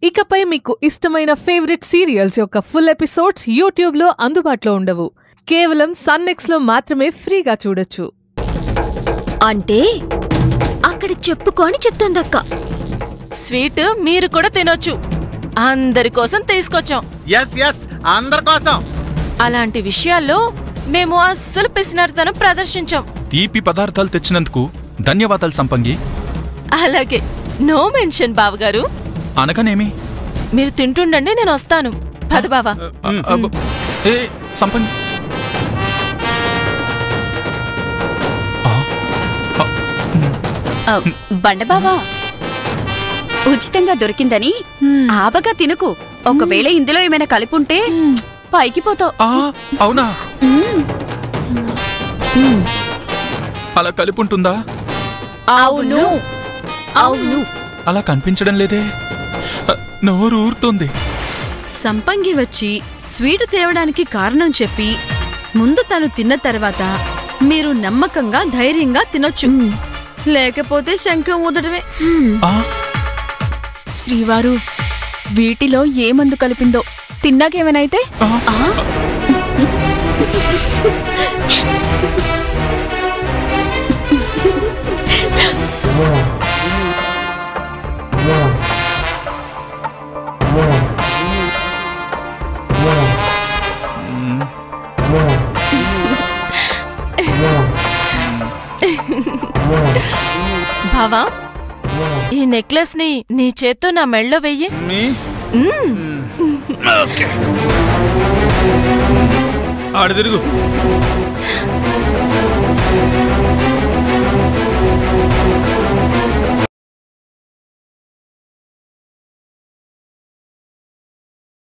ఇకపై మీకు ఇష్టమైన ఫేవరెట్ సీరియల్స్ యొక్క ఫుల్ ఎపిసోడ్స్ యూట్యూబ్లో అందుబాటులో ఉండవు. కేవలం సన్నెక్స్లో మాత్రమే ఫ్రీగా చూడొచ్చు. అంటే అక్కడ చెప్పుకొని చెప్తోందక్క. స్వీట్ మీరు కూడా తినొచ్చు. అందరి కోసం తీసుకొచ్చాం. అందరి కోసం. అలాంటి విషయాల్లో మేము అస్సలు పిసినారితనం ప్రదర్శించాం. తీపి పదార్థాలు తెచ్చినందుకు ధన్యవాదాలు సంపంగి. అలాగే నో మెన్షన్ బావగారు. అనగానేమి? మీరు తింటుండండి, నేను వస్తాను. పద బావా. ఏ సంపంగి, బండబావా ఉచితంగా దొరికిందని ఆబగా తినుకు. ఒకవేళ ఇందులో ఏమైనా కలిపుంటే పైకి పోతావు. అవునా? అలా కలిపుంటుందా? అవును అవును. అలా కనిపించడం లేదే. నోరు ఊరుతోంది. సంపంగి వచ్చి స్వీటు తేవడానికి కారణం చెప్పి ముందు తను తిన్న తర్వాత మీరు నమ్మకంగా ధైర్యంగా తినొచ్చు. లేకపోతే శంఖం ఊదటమే. శ్రీవారు, వీటిలో ఏ మందు కలిపిందో తిన్నాకేమైనాయితే? బావా, ఈ నెక్లెస్ ని నీ చేత్తో నా మెళ్ళో వెయ్యి. ఆడ తిరుగు.